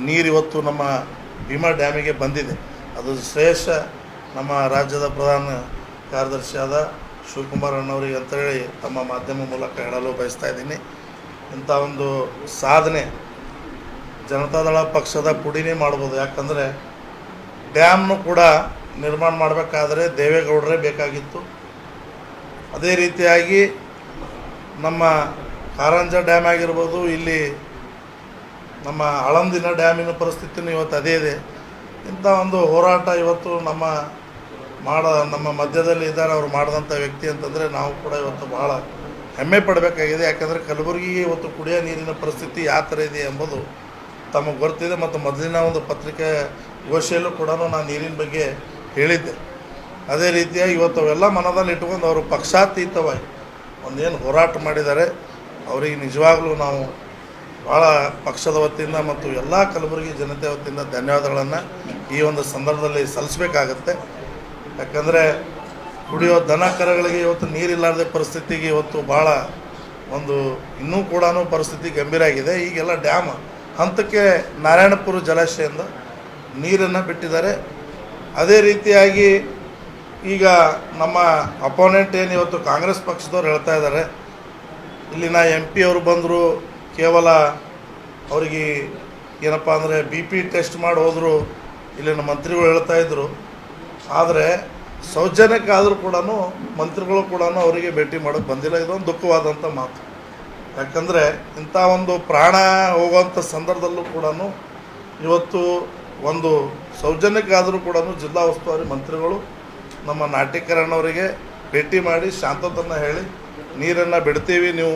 ನೀರು ಇವತ್ತು ನಮ್ಮ ಭೀಮಾ ಡ್ಯಾಮಿಗೆ ಬಂದಿದೆ. ಅದು ಶ್ರೇಷ್ಠ ನಮ್ಮ ರಾಜ್ಯದ ಪ್ರಧಾನ ಕಾರ್ಯದರ್ಶಿಯಾದ ಶಿವಕುಮಾರ್ ಅಣ್ಣವರಿಗೆ ಅಂತೇಳಿ ತಮ್ಮ ಮಾಧ್ಯಮ ಮೂಲಕ ಹೇಳಲು ಬಯಸ್ತಾ ಇದ್ದೀನಿ. ಇಂಥ ಒಂದು ಸಾಧನೆ ಜನತಾದಳ ಪಕ್ಷದ ಪುಡಿನೇ ಮಾಡ್ಬೋದು. ಯಾಕಂದರೆ ಡ್ಯಾಮ್ನು ಕೂಡ ನಿರ್ಮಾಣ ಮಾಡಬೇಕಾದ್ರೆ ದೇವೇಗೌಡರೇ ಬೇಕಾಗಿತ್ತು. ಅದೇ ರೀತಿಯಾಗಿ ನಮ್ಮ ಕಾರಂಜ ಡ್ಯಾಮ್ ಆಗಿರ್ಬೋದು, ಇಲ್ಲಿ ನಮ್ಮ ಆಳಂದಿನ ಡ್ಯಾಮಿನ ಪರಿಸ್ಥಿತಿನೂ ಇವತ್ತು ಅದೇ ಇದೆ. ಇಂಥ ಒಂದು ಹೋರಾಟ ಇವತ್ತು ನಮ್ಮ ಮಧ್ಯದಲ್ಲಿ ಇದ್ದಾರೆ. ಅವರು ಮಾಡಿದಂಥ ವ್ಯಕ್ತಿ ಅಂತಂದರೆ ನಾವು ಕೂಡ ಇವತ್ತು ಭಾಳ ಹೆಮ್ಮೆ ಪಡಬೇಕಾಗಿದೆ. ಯಾಕಂದರೆ ಕಲಬುರಗಿಗೆ ಇವತ್ತು ಕುಡಿಯೋ ನೀರಿನ ಪರಿಸ್ಥಿತಿ ಯಾವ ಥರ ಇದೆ ಎಂಬುದು ತಮಗೆ ಗೊತ್ತಿದೆ. ಮತ್ತು ಮೊದಲಿನ ಒಂದು ಪತ್ರಿಕೆ ಗೋಷ್ಠಿಯಲ್ಲೂ ಕೂಡ ನಾನು ನೀರಿನ ಬಗ್ಗೆ ಹೇಳಿದ್ದೆ. ಅದೇ ರೀತಿಯಾಗಿ ಇವತ್ತು ಅವೆಲ್ಲ ಮನದಲ್ಲಿ ಇಟ್ಕೊಂಡು ಅವರು ಪಕ್ಷಾತೀತವಾಗಿ ಒಂದೇನು ಹೋರಾಟ ಮಾಡಿದ್ದಾರೆ, ಅವರಿಗೆ ನಿಜವಾಗ್ಲೂ ನಾವು ಭಾಳ ಪಕ್ಷದ ವತಿಯಿಂದ ಮತ್ತು ಎಲ್ಲ ಕಲಬುರಗಿ ಜನತೆ ವತಿಯಿಂದ ಧನ್ಯವಾದಗಳನ್ನು ಈ ಒಂದು ಸಂದರ್ಭದಲ್ಲಿ ಸಲ್ಲಿಸಬೇಕಾಗತ್ತೆ. ಯಾಕಂದರೆ ಕುಡಿಯೋ ದನ ಕರುಗಳಿಗೆ ಇವತ್ತು ನೀರಿಲ್ಲಾರ್ದೆ ಪರಿಸ್ಥಿತಿಗೆ ಇವತ್ತು ಭಾಳ ಒಂದು ಇನ್ನೂ ಕೂಡ ಪರಿಸ್ಥಿತಿ ಗಂಭೀರ ಆಗಿದೆ. ಈಗೆಲ್ಲ ಡ್ಯಾಮ್ ಹಂತಕ್ಕೆ ನಾರಾಯಣಪುರ ಜಲಾಶಯದಿಂದ ನೀರನ್ನು ಬಿಟ್ಟಿದ್ದಾರೆ. ಅದೇ ರೀತಿಯಾಗಿ ಈಗ ನಮ್ಮ ಅಪೋನೆಂಟ್ ಏನು ಇವತ್ತು ಕಾಂಗ್ರೆಸ್ ಪಕ್ಷದವ್ರು ಹೇಳ್ತಾ ಇದ್ದಾರೆ, ಇಲ್ಲಿನ MP ಅವರು ಬಂದರು, ಕೇವಲ ಅವರಿಗೆ ಏನಪ್ಪ ಅಂದರೆ BP ಟೆಸ್ಟ್ ಮಾಡಿ ಹೋದರು, ಇಲ್ಲಿನ ಮಂತ್ರಿಗಳು ಹೇಳ್ತಾಯಿದ್ರು. ಆದರೆ ಸೌಜನ್ಯಕ್ಕಾದರೂ ಕೂಡ ಮಂತ್ರಿಗಳು ಕೂಡ ಅವರಿಗೆ ಭೇಟಿ ಮಾಡೋಕ್ಕೆ ಬಂದಿಲ್ಲ. ಇದೊಂದು ದುಃಖವಾದಂಥ ಮಾತು. ಯಾಕಂದರೆ ಇಂಥ ಒಂದು ಪ್ರಾಣ ಹೋಗುವಂಥ ಸಂದರ್ಭದಲ್ಲೂ ಕೂಡ ಇವತ್ತು ಒಂದು ಸೌಜನ್ಯಕ್ಕಾದರೂ ಕೂಡ ಜಿಲ್ಲಾ ಉಸ್ತುವಾರಿ ಮಂತ್ರಿಗಳು ನಮ್ಮ ನಾಟ್ಯಕರಣವರಿಗೆ ಭೇಟಿ ಮಾಡಿ ಶಾಂತತನ ಹೇಳಿ ನೀರನ್ನು ಬಿಡ್ತೀವಿ, ನೀವು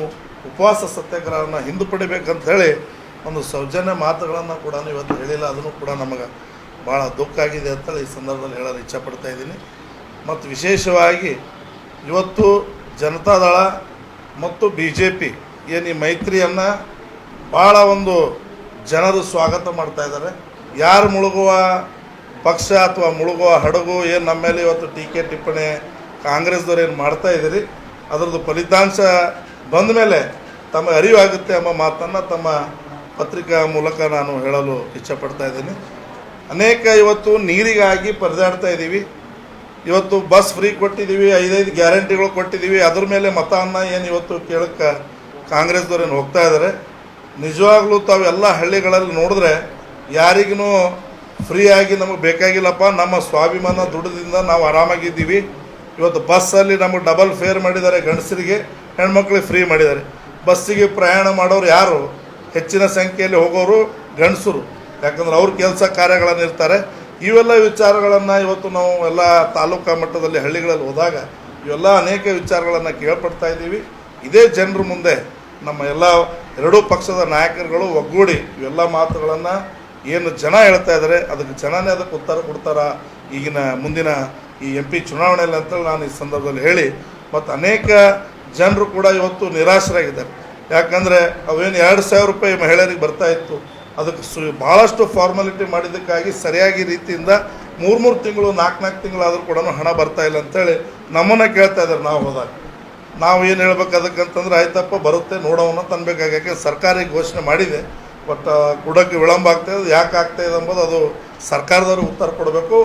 ಉಪವಾಸ ಸತ್ಯಾಗ್ರಹವನ್ನು ಹಿಂದುಪಡಿಬೇಕಂತ ಹೇಳಿ ಒಂದು ಸೌಜನ್ಯ ಮಾತುಗಳನ್ನು ಕೂಡ ಇವತ್ತು ಹೇಳಿಲ್ಲ. ಅದನ್ನು ಕೂಡ ನಮಗೆ ಭಾಳ ದುಃಖ ಆಗಿದೆ ಅಂತೇಳಿ ಈ ಸಂದರ್ಭದಲ್ಲಿ ಹೇಳಲು ಇಚ್ಛಪಡ್ತಾ ಇದ್ದೀನಿ. ಮತ್ತು ವಿಶೇಷವಾಗಿ ಇವತ್ತು ಜನತಾದಳ ಮತ್ತು BJP ಏನು ಈ ಮೈತ್ರಿಯನ್ನು ಭಾಳ ಒಂದು ಜನರು ಸ್ವಾಗತ ಮಾಡ್ತಾ ಇದ್ದಾರೆ. ಯಾರು ಮುಳುಗುವ ಪಕ್ಷ ಅಥವಾ ಮುಳುಗುವ ಹಡಗು ಏನು ನಮ್ಮ ಮೇಲೆ ಇವತ್ತು ಟೀಕೆ ಟಿಪ್ಪಣಿ ಕಾಂಗ್ರೆಸ್ದವ್ರು ಏನು ಮಾಡ್ತಾ ಇದ್ದೀರಿ, ಅದರದ್ದು ಫಲಿತಾಂಶ ಬಂದ ಮೇಲೆ ತಮಗೆ ಅರಿವಾಗುತ್ತೆ ಎಂಬ ಮಾತನ್ನು ತಮ್ಮ ಪತ್ರಿಕಾ ಮೂಲಕ ನಾನು ಹೇಳಲು ಇಚ್ಛಪಡ್ತಾ ಇದ್ದೀನಿ. ಅನೇಕ ಇವತ್ತು ನೀರಿಗಾಗಿ ಪರದಾಡ್ತಾ ಇದ್ದೀವಿ. ಇವತ್ತು ಬಸ್ ಫ್ರೀ ಕೊಟ್ಟಿದ್ದೀವಿ, 5 ಗ್ಯಾರಂಟಿಗಳು ಕೊಟ್ಟಿದ್ದೀವಿ. ಅದ್ರ ಮೇಲೆ ಮತವನ್ನು ಏನು ಇವತ್ತು ಕೇಳಕ್ಕೆ ಕಾಂಗ್ರೆಸ್ದವ್ರೇನು ಹೋಗ್ತಾ ಇದ್ದಾರೆ. ನಿಜವಾಗ್ಲೂ ತಾವೆಲ್ಲ ಹಳ್ಳಿಗಳಲ್ಲಿ ನೋಡಿದ್ರೆ ಯಾರಿಗೂ ಫ್ರೀಯಾಗಿ ನಮಗೆ ಬೇಕಾಗಿಲ್ಲಪ್ಪ, ನಮ್ಮ ಸ್ವಾಭಿಮಾನ ದುಡ್ಡದಿಂದ ನಾವು ಆರಾಮಾಗಿದ್ದೀವಿ. ಇವತ್ತು ಬಸ್ಸಲ್ಲಿ ನಮಗೆ ಡಬಲ್ ಫೇರ್ ಮಾಡಿದ್ದಾರೆ, ಗಂಡಸರಿಗೆ ಹೆಣ್ಮಕ್ಳಿಗೆ ಫ್ರೀ ಮಾಡಿದ್ದಾರೆ. ಬಸ್ಸಿಗೆ ಪ್ರಯಾಣ ಮಾಡೋರು ಯಾರು? ಹೆಚ್ಚಿನ ಸಂಖ್ಯೆಯಲ್ಲಿ ಹೋಗೋರು ಗಂಡಸರು. ಯಾಕಂದ್ರೆ ಅವ್ರ ಕೆಲಸ ಕಾರ್ಯಗಳನ್ನು ಇರ್ತಾರೆ. ಇವೆಲ್ಲ ವಿಚಾರಗಳನ್ನು ಇವತ್ತು ನಾವು ಎಲ್ಲ ತಾಲೂಕಾ ಮಟ್ಟದಲ್ಲಿ ಹಳ್ಳಿಗಳಲ್ಲಿ ಹೋದಾಗ ಇವೆಲ್ಲ ಅನೇಕ ವಿಚಾರಗಳನ್ನು ಕೇಳ್ಪಡ್ತಾ ಇದ್ದೀವಿ. ಇದೇ ಜನರ ಮುಂದೆ ನಮ್ಮ ಎಲ್ಲ ಎರಡೂ ಪಕ್ಷದ ನಾಯಕರುಗಳು ಒಗ್ಗೂಡಿ ಇವೆಲ್ಲ ಮಾತುಗಳನ್ನು ಏನು ಜನ ಹೇಳ್ತಾ ಇದ್ದಾರೆ ಅದಕ್ಕೆ ಜನನೇ ಅದಕ್ಕೆ ಉತ್ತರ ಕೊಡ್ತಾರ ಈಗಿನ ಮುಂದಿನ ಈ MP ಚುನಾವಣೆಯಲ್ಲಿ ಅಂತೇಳಿ ನಾನು ಈ ಸಂದರ್ಭದಲ್ಲಿ ಹೇಳಿ, ಮತ್ತು ಅನೇಕ ಜನರು ಕೂಡ ಇವತ್ತು ನಿರಾಶರಾಗಿದ್ದಾರೆ. ಯಾಕಂದರೆ ಅವೇನು 2,000 ರೂಪಾಯಿ ಮಹಿಳೆಯರಿಗೆ ಬರ್ತಾ ಇತ್ತು, ಅದಕ್ಕೆ ಭಾಳಷ್ಟು ಫಾರ್ಮಾಲಿಟಿ ಮಾಡಿದ್ದಕ್ಕಾಗಿ ಸರಿಯಾಗಿ ರೀತಿಯಿಂದ 3 ತಿಂಗಳು 4 ತಿಂಗಳಾದರೂ ಕೂಡ ಹಣ ಬರ್ತಾ ಇಲ್ಲ ಅಂತೇಳಿ ನಮ್ಮನ್ನು ಕೇಳ್ತಾ ಇದ್ದಾರೆ. ನಾವು ಹೋದಾಗ ನಾವು ಏನು ಹೇಳ್ಬೇಕು ಅದಕ್ಕಂತಂದ್ರೆ ಆಯ್ತಪ್ಪ ಬರುತ್ತೆ ನೋಡೋಣ ತನ್ಬೇಕಾಗಿ. ಯಾಕೆ ಸರ್ಕಾರ ಘೋಷಣೆ ಮಾಡಿದೆ, ಬಟ್ ಕೊಡೋಕ್ಕೆ ವಿಳಂಬ ಆಗ್ತಾಯಿದೆ. ಯಾಕೆ ಆಗ್ತಾಯಿದೆ ಅಂಬೋದು ಅದು ಸರ್ಕಾರದವ್ರಿಗೆ ಉತ್ತರ ಕೊಡಬೇಕು.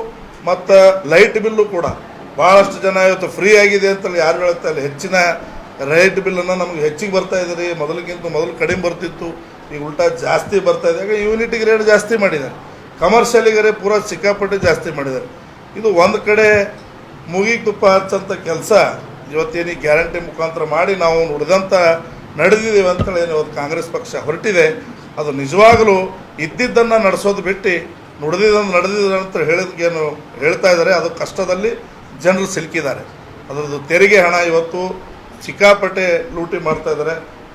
ಮತ್ತು ಲೈಟ್ ಬಿಲ್ಲು ಕೂಡ ಭಾಳಷ್ಟು ಜನ ಇವತ್ತು ಫ್ರೀ ಆಗಿದೆ ಅಂತೇಳಿ ಯಾರು ಹೇಳ್ತಾ ಇಲ್ಲ. ಹೆಚ್ಚಿನ ಲೈಟ್ ಬಿಲ್ಲನ್ನು ನಮಗೆ ಹೆಚ್ಚಿಗೆ ಬರ್ತಾ ಇದ್ದೀರಿ, ಮೊದಲು ಕಡಿಮೆ ಬರ್ತಿತ್ತು, ಈಗ ಉಲ್ಟಾ ಜಾಸ್ತಿ ಬರ್ತಾ ಇದೆ. ಈಗ ಯೂನಿಟಿಗೆ ರೇಟ್ ಜಾಸ್ತಿ ಮಾಡಿದ್ದಾರೆ, ಕಮರ್ಷಿಯಲಿಗರೆ ಪೂರಾ ಸಿಕ್ಕಾಪಟ್ಟೆ ಜಾಸ್ತಿ ಮಾಡಿದ್ದಾರೆ. ಇದು ಒಂದು ಕಡೆ ಮೂಗಿಗೆ ತುಪ್ಪ ಹಚ್ಚಂಥ ಕೆಲಸ ಇವತ್ತೇನು ಗ್ಯಾರಂಟಿ ಮುಖಾಂತರ ಮಾಡಿ ನಾವು ನುಡಿದಂಥ ನಡೆದಿದ್ದೀವಿ ಅಂತೇಳಿ ಏನು ಇವತ್ತು ಕಾಂಗ್ರೆಸ್ ಪಕ್ಷ ಹೊರಟಿದೆ. ಅದು ನಿಜವಾಗಲೂ ಇದ್ದಿದ್ದನ್ನು ನಡೆಸೋದು ಬಿಟ್ಟು ನುಡಿದಿದ್ದನ್ನು ನಡೆದಿದೆ ಅಂತ ಹೇಳಿದ್ಗೇನು ಹೇಳ್ತಾ ಇದ್ದಾರೆ. ಅದು ಕಷ್ಟದಲ್ಲಿ ಜನರು ಸಿಲುಕಿದ್ದಾರೆ. ಅದರದ್ದು ತೆರಿಗೆ ಹಣ ಇವತ್ತು ಸಿಕ್ಕಾಪಟ್ಟೆ ಲೂಟಿ ಮಾಡ್ತಾ ಇದ್ದಾರೆ.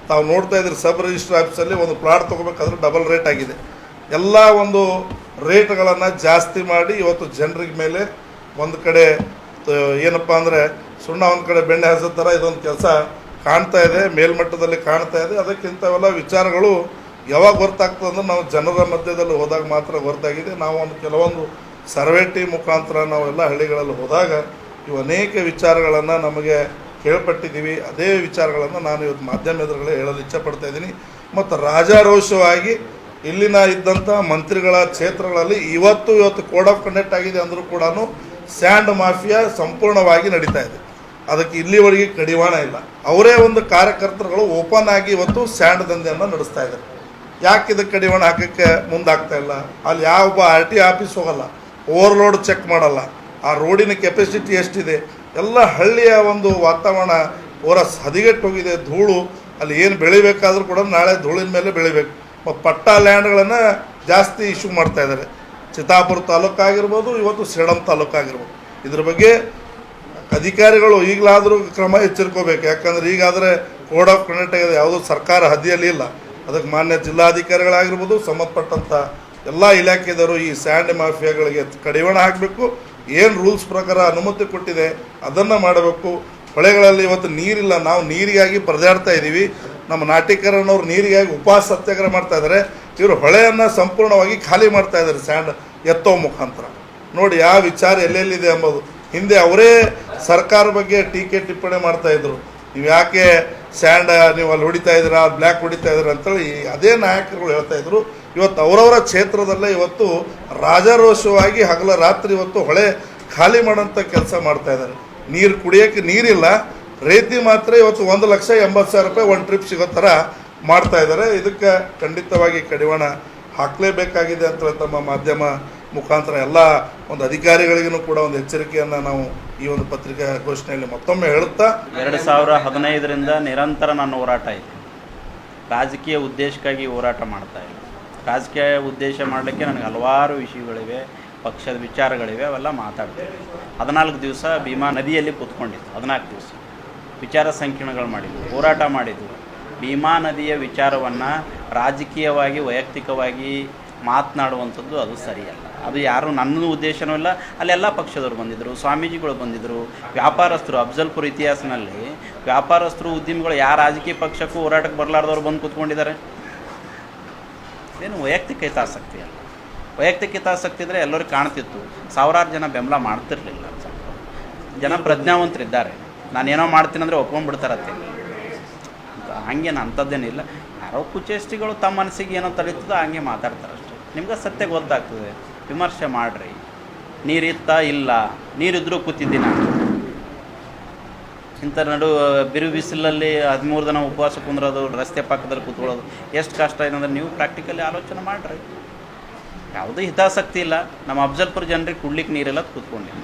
ತಾವು ನೋಡ್ತಾ ಇದ್ದೀರಿ, ಸಬ್ ರಿಜಿಸ್ಟರ್ ಆಫೀಸಲ್ಲಿ ಒಂದು ಪ್ಲಾಟ್ ತೊಗೋಬೇಕಾದ್ರೆ ಡಬಲ್ ರೇಟ್ ಆಗಿದೆ. ಎಲ್ಲ ಒಂದು ರೇಟ್ಗಳನ್ನು ಜಾಸ್ತಿ ಮಾಡಿ ಇವತ್ತು ಜನರಿಗೆ ಮೇಲೆ ಒಂದು ಕಡೆ ಏನಪ್ಪ ಅಂದರೆ ಸುಣ್ಣ ಒಂದು ಕಡೆ ಬೆಣ್ಣೆ ಹಸೋ ಥರ ಇದೊಂದು ಕೆಲಸ ಕಾಣ್ತಾ ಇದೆ, ಮೇಲ್ಮಟ್ಟದಲ್ಲಿ ಕಾಣ್ತಾ ಇದೆ. ಅದಕ್ಕಿಂತವೆಲ್ಲ ವಿಚಾರಗಳು ಯಾವಾಗ ಗೊತ್ತಾಗ್ತದೆ ಅಂದ್ರೆ ನಾವು ಜನರ ಮಧ್ಯದಲ್ಲಿ ಹೋದಾಗ ಮಾತ್ರ ಗೊತ್ತಾಗಿದೆ. ನಾವು ಒಂದು ಕೆಲವೊಂದು ಸರ್ವೆ ಟೀಮ್ ಮುಖಾಂತರ ನಾವೆಲ್ಲ ಹಳ್ಳಿಗಳಲ್ಲಿ ಹೋದಾಗ ಇವು ಅನೇಕ ವಿಚಾರಗಳನ್ನು ನಮಗೆ ಕೇಳ್ಪಟ್ಟಿದ್ದೀವಿ. ಅದೇ ವಿಚಾರಗಳನ್ನು ನಾನು ಇವತ್ತು ಮಾಧ್ಯಮ ಎದುರುಗಳೇ ಹೇಳಲು ಇಚ್ಛಪಡ್ತಾ ಇದ್ದೀನಿ. ಮತ್ತು ರಾಜಾರೋಷವಾಗಿ ಇಲ್ಲಿನ ಇದ್ದಂಥ ಮಂತ್ರಿಗಳ ಕ್ಷೇತ್ರಗಳಲ್ಲಿ ಇವತ್ತು ಕೋಡ್ ಆಫ್ ಕಂಡಕ್ಟ್ ಆಗಿದೆ ಅಂದರೂ ಕೂಡ ಸ್ಯಾಂಡ್ ಮಾಫಿಯಾ ಸಂಪೂರ್ಣವಾಗಿ ನಡೀತಾ ಇದೆ. ಅದಕ್ಕೆ ಇಲ್ಲಿವರೆಗೆ ಕಡಿವಾಣ ಇಲ್ಲ. ಅವರೇ ಒಂದು ಕಾರ್ಯಕರ್ತರುಗಳು ಓಪನ್ ಆಗಿ ಇವತ್ತು ಸ್ಯಾಂಡ್ ದಂಧೆಯನ್ನು ನಡೆಸ್ತಾ ಇದ್ದಾರೆ. ಯಾಕೆ ಇದಕ್ಕೆ ಕಡಿವಾಣ ಹಾಕೋಕ್ಕೆ ಮುಂದಾಗ್ತಾ ಇಲ್ಲ? ಅಲ್ಲಿ ಯಾವೊಬ್ಬ RT ಆಫೀಸ್ ಹೋಗಲ್ಲ, ಓವರ್ಲೋಡ್ ಚೆಕ್ ಮಾಡಲ್ಲ, ಆ ರೋಡಿನ ಕೆಪಾಸಿಟಿ ಎಷ್ಟಿದೆ, ಎಲ್ಲ ಹಳ್ಳಿಯ ಒಂದು ವಾತಾವರಣ ಪೂರ ಹದಿಗೆಟ್ಟು ಹೋಗಿದೆ. ಧೂಳು ಅಲ್ಲಿ ಏನು ಬೆಳಿಬೇಕಾದ್ರೂ ಕೂಡ ನಾಳೆ ಧೂಳಿನ ಮೇಲೆ ಬೆಳಿಬೇಕು. ಮತ್ತು ಪಟ್ಟಾ ಲ್ಯಾಂಡ್ಗಳನ್ನು ಜಾಸ್ತಿ ಇಶ್ಯೂ ಮಾಡ್ತಾ ಇದ್ದಾರೆ. ಚಿತ್ತಾಪುರ ತಾಲೂಕಾಗಿರ್ಬೋದು, ಇವತ್ತು ಸೇಡಂ ತಾಲೂಕಾಗಿರ್ಬೋದು. ಇದ್ರ ಬಗ್ಗೆ ಅಧಿಕಾರಿಗಳು ಈಗಲಾದರೂ ಕ್ರಮ ಎಚ್ಚರಿಕೋಬೇಕು. ಯಾಕಂದರೆ ಈಗಾದರೆ ಕೋಡ್ ಆಫ್ ಕಂಡಕ್ಟ್ ಆಗಿದೆ, ಯಾವುದೂ ಸರ್ಕಾರ ಹದ್ದಿಯಲ್ಲಿ ಇಲ್ಲ. ಅದಕ್ಕೆ ಮಾನ್ಯ ಜಿಲ್ಲಾಧಿಕಾರಿಗಳಾಗಿರ್ಬೋದು, ಸಂಬಂಧಪಟ್ಟಂಥ ಎಲ್ಲ ಇಲಾಖೆದವರು ಈ ಸ್ಯಾಂಡ್ ಮಾಫಿಯಾಗಳಿಗೆ ಕಡಿವಾಣ ಹಾಕಬೇಕು. ಏನು ರೂಲ್ಸ್ ಪ್ರಕಾರ ಅನುಮತಿ ಕೊಟ್ಟಿದೆ ಅದನ್ನು ಮಾಡಬೇಕು. ಹೊಳೆಗಳಲ್ಲಿ ಇವತ್ತು ನೀರಿಲ್ಲ, ನಾವು ನೀರಿಗಾಗಿ ಪರದಾಡ್ತಾ ಇದ್ದೀವಿ. ನಮ್ಮ ನಾಟಿಕರಣ್ಣವ್ರು ನೀರಿಗಾಗಿ ಉಪವಾಸ ಸತ್ಯಾಗ್ರಹ ಮಾಡ್ತಾ ಇದ್ದಾರೆ. ಇವರು ಹೊಳೆಯನ್ನು ಸಂಪೂರ್ಣವಾಗಿ ಖಾಲಿ ಮಾಡ್ತಾ ಇದ್ದಾರೆ ಸ್ಯಾಂಡ್ ಎತ್ತೋ ಮುಖಾಂತರ. ನೋಡಿ ಯಾವ ವಿಚಾರ ಎಲ್ಲೆಲ್ಲಿದೆ ಎಂಬುದು. ಹಿಂದೆ ಅವರೇ ಸರ್ಕಾರ ಬಗ್ಗೆ ಟೀಕೆ ಟಿಪ್ಪಣಿ ಮಾಡ್ತಾಯಿದ್ರು. ನೀವು ಯಾಕೆ ಸ್ಯಾಂಡ್ ನೀವು ಅಲ್ಲಿ ಹೊಡಿತಾ ಇದ್ದೀರಾ, ಬ್ಲ್ಯಾಕ್ ಹೊಡಿತಾ ಇದ್ದೀರಾ ಅಂತೇಳಿ ಅದೇ ನಾಯಕರುಗಳು ಹೇಳ್ತಾಯಿದ್ರು. ಇವತ್ತು ಅವರವರ ಕ್ಷೇತ್ರದಲ್ಲೇ ಇವತ್ತು ರಾಜಾರೋಷವಾಗಿ ಹಗಲ ರಾತ್ರಿ ಇವತ್ತು ಹೊಳೆ ಖಾಲಿ ಮಾಡೋಂಥ ಕೆಲಸ ಮಾಡ್ತಾಯಿದ್ದಾರೆ. ನೀರು ಕುಡಿಯೋಕ್ಕೆ ನೀರಿಲ್ಲ, ರೈತಿ ಮಾತ್ರ ಇವತ್ತು 1,80,000 ರೂಪಾಯಿ ಒಂದು ಟ್ರಿಪ್ ಸಿಗೋ ಥರ ಮಾಡ್ತಾಯಿದ್ದಾರೆ. ಇದಕ್ಕೆ ಖಂಡಿತವಾಗಿ ಕಡಿವಾಣ ಹಾಕಲೇಬೇಕಾಗಿದೆ ಅಂತ ತಮ್ಮ ಮಾಧ್ಯಮ ಮುಖಾಂತರ ಎಲ್ಲ ಒಂದು ಅಧಿಕಾರಿಗಳಿಗೂ ಕೂಡ ಒಂದು ಎಚ್ಚರಿಕೆಯನ್ನು ನಾವು ಈ ಒಂದು ಪತ್ರಿಕಾ ಘೋಷಣೆಯಲ್ಲಿ ಮತ್ತೊಮ್ಮೆ ಹೇಳುತ್ತಾ, 2015ರಿಂದ ನಿರಂತರ ನನ್ನ ಹೋರಾಟ ಇದೆ. ರಾಜಕೀಯ ಉದ್ದೇಶಕ್ಕಾಗಿ ಹೋರಾಟ ಮಾಡ್ತಾ ಇಲ್ಲ. ರಾಜಕೀಯ ಉದ್ದೇಶ ಮಾಡಲಿಕ್ಕೆ ನನಗೆ ಹಲವಾರು ವಿಷಯಗಳಿವೆ, ಪಕ್ಷದ ವಿಚಾರಗಳಿವೆ, ಅವೆಲ್ಲ ಮಾತಾಡ್ತೇವೆ. 14 ದಿವಸ ಭೀಮಾ ನದಿಯಲ್ಲಿ ಕೂತ್ಕೊಂಡಿದ್ದು, 14 ದಿವಸ ವಿಚಾರ ಸಂಕಿರಣಗಳು ಮಾಡಿದ್ವು, ಹೋರಾಟ ಮಾಡಿದ್ವು. ಭೀಮಾ ನದಿಯ ವಿಚಾರವನ್ನು ರಾಜಕೀಯವಾಗಿ ವೈಯಕ್ತಿಕವಾಗಿ ಮಾತನಾಡುವಂಥದ್ದು ಅದು ಸರಿಯಲ್ಲ. ಅದು ಯಾರು ನನ್ನ ಉದ್ದೇಶನೂ ಇಲ್ಲ. ಅಲ್ಲೆಲ್ಲ ಪಕ್ಷದವರು ಬಂದಿದ್ದರು, ಸ್ವಾಮೀಜಿಗಳು ಬಂದಿದ್ದರು, ವ್ಯಾಪಾರಸ್ಥರು. ಅಫ್ಜಲ್ಪುರ ಇತಿಹಾಸನಲ್ಲಿ ವ್ಯಾಪಾರಸ್ಥರು, ಉದ್ಯಮಿಗಳು ಯಾವ ರಾಜಕೀಯ ಪಕ್ಷಕ್ಕೂ ಹೋರಾಟಕ್ಕೆ ಬರಲಾರ್ದವ್ರು ಬಂದು ಕೂತ್ಕೊಂಡಿದ್ದಾರೆ. ಏನು ವೈಯಕ್ತಿಕ ಹಿತಾಸಕ್ತಿ ಅಲ್ಲ. ವೈಯಕ್ತಿಕ ಹಿತಾಸಕ್ತಿ ಇದ್ದರೆ ಎಲ್ಲರಿಗೂ ಕಾಣ್ತಿತ್ತು. ಸಾವಿರಾರು ಜನ ಬೆಂಬಲ ಮಾಡ್ತಿರ್ಲಿಲ್ಲ. ಜನ ಪ್ರಜ್ಞಾವಂತರಿದ್ದಾರೆ. ನಾನೇನೋ ಮಾಡ್ತೀನಂದರೆ ಒಪ್ಕೊಂಡ್ಬಿಡ್ತಾರತ್ತೆ. ಹಂಗೇನು ಅಂಥದ್ದೇನಿಲ್ಲ. ಯಾರೋ ಕುಚೇಷ್ಟಿಗಳು ತಮ್ಮ ಮನಸ್ಸಿಗೆ ಏನೋ ತಡೀತದೋ ಹಂಗೆ ಮಾತಾಡ್ತಾರೆ ಅಷ್ಟೇ. ನಿಮ್ಗೆ ಸತ್ಯ ಗೊತ್ತಾಗ್ತದೆ, ವಿಮರ್ಶೆ ಮಾಡಿರಿ. ನೀರಿತ್ತ ಇಲ್ಲ, ನೀರಿದ್ರೂ ಕೂತಿದ್ದೀನಿ ನಾನು. ಇಂಥ ಬಿರು ಬಿಸಿಲಲ್ಲಿ 13 ದಿನ ಉಪವಾಸ ಕುಂದ್ರೋದು, ರಸ್ತೆ ಪಕ್ಕದಲ್ಲಿ ಕೂತ್ಕೊಳ್ಳೋದು ಎಷ್ಟು ಕಷ್ಟ ಇದೆ ಅಂದರೆ ನೀವು ಪ್ರಾಕ್ಟಿಕಲಿ ಆಲೋಚನೆ ಮಾಡಿರಿ. ಯಾವುದೇ ಹಿತಾಸಕ್ತಿ ಇಲ್ಲ. ನಮ್ಮ ಅಫ್ಜಲ್ಪುರ ಜನರಿಗೆ ಕುಡ್ಲಿಕ್ಕೆ ನೀರೆಲ್ಲ ಕೂತ್ಕೊಂಡಿಲ್ಲ.